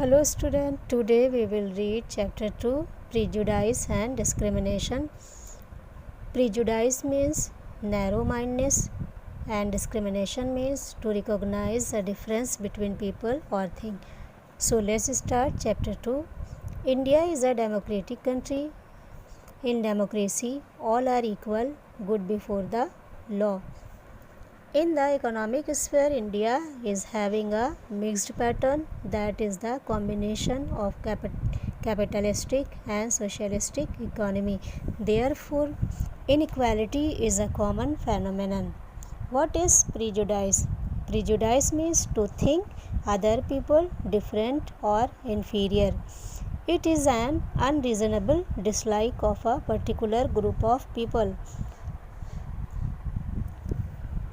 Hello student, today we will read chapter 2 Prejudice and Discrimination. Prejudice means narrow-mindedness and discrimination means to recognize a difference between people or things. So let's start chapter 2. India is a democratic country. In democracy, all are equal, good before the law. In the economic sphere, India is having a mixed pattern, that is the combination of capitalistic and socialistic economy. Therefore, inequality is a common phenomenon. What is prejudice? Prejudice means to think other people different or inferior. It is an unreasonable dislike of a particular group of people.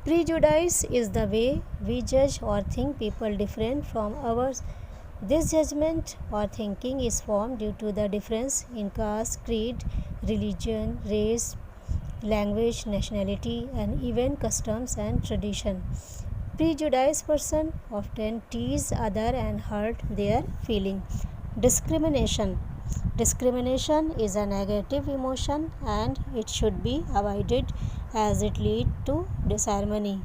Prejudice is the way we judge or think people different from ours. This judgment or thinking is formed due to the difference in caste, creed, religion, race, language, nationality, and even customs and tradition. Prejudiced person often tease other and hurt their feeling. Discrimination. Discrimination is a negative emotion and it should be avoided as it leads to disharmony.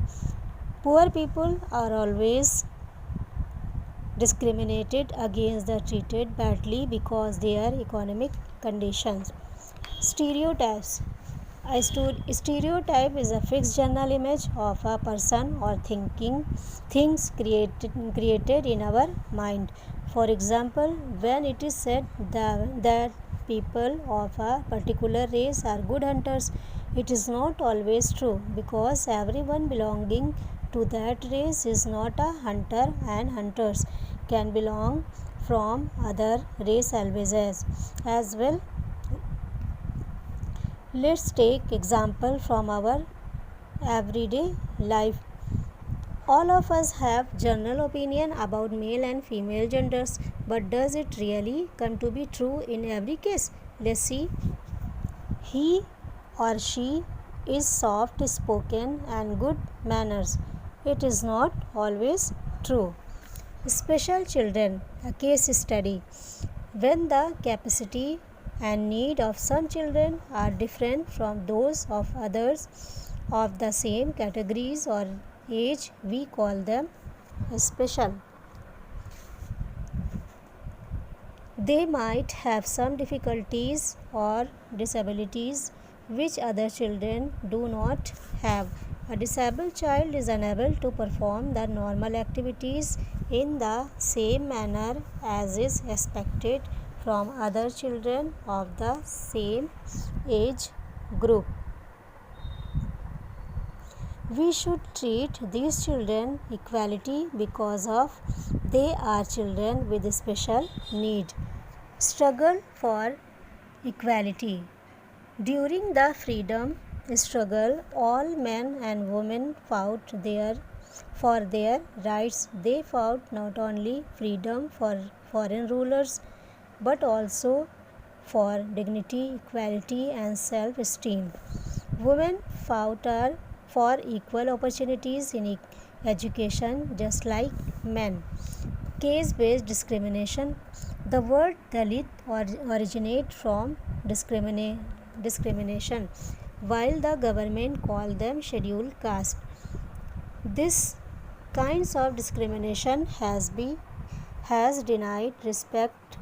Poor people are always discriminated against or treated badly because their economic conditions. Stereotypes. A stereotype is a fixed general image of a person or things created in our mind. For example, when it is said that people of a particular race are good hunters, it is not always true because everyone belonging to that race is not a hunter, and hunters can belong from other race as well. Let's take example from our everyday life. All of us have general opinion about male and female genders, but does it really come to be true in every case? Let's see. He or she is soft spoken and good manners. It is not always true. Special children, a case study. When the capacity and need of some children are different from those of others of the same categories or age, we call them special. They might have some difficulties or disabilities which other children do not have. A disabled child is unable to perform the normal activities in the same manner as is expected from other children of the same age group. We should treat these children equally because of they are children with special need. Struggle for equality. During the freedom struggle, all men and women fought for their rights. They fought not only freedom for foreign rulers but also for dignity, equality, and self-esteem. Women fought for equal opportunities in education just like men. Case-based discrimination. The word Dalit originates from discrimination, while the government called them scheduled caste. This kinds of discrimination has denied respect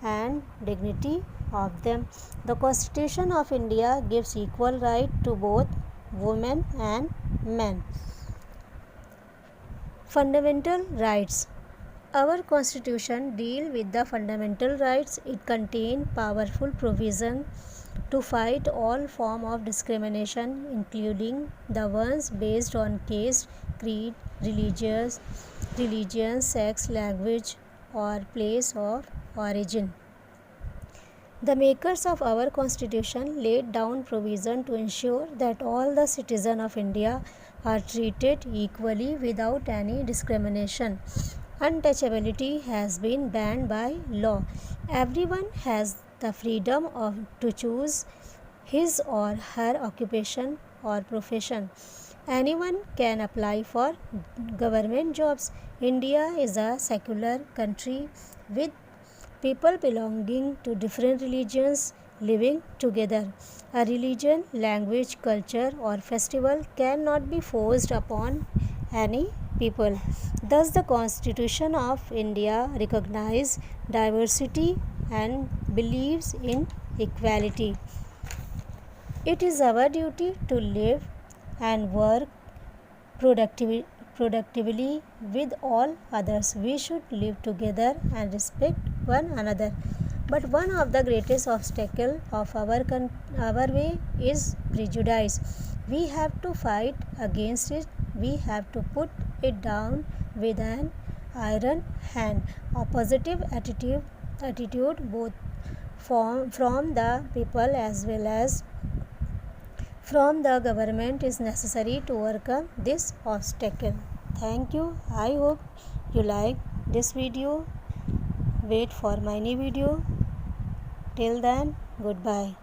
and dignity of them. The Constitution of India gives equal right to both women and men. Fundamental rights. Our Constitution deals with the fundamental rights. It contains powerful provision to fight all form of discrimination, including the ones based on caste, creed, religion, sex, language, or place of origin. The makers of our Constitution laid down provision to ensure that all the citizens of India are treated equally without any discrimination. Untouchability has been banned by law. Everyone has the freedom to choose his or her occupation or profession. Anyone can apply for government jobs. India is a secular country with people belonging to different religions living together. A religion, language, culture, or festival cannot be forced upon any people. Thus, the Constitution of India recognizes diversity and believes in equality. It is our duty to live and work productively with all others. We should live together and respect one another. But one of the greatest obstacles of our way is prejudice. We have to fight against it. We have to put it down with an iron hand. A positive attitude both from the people as well as from the government is necessary to overcome this obstacle. Thank you. I hope you like this video. Wait for my new video. Till then, goodbye.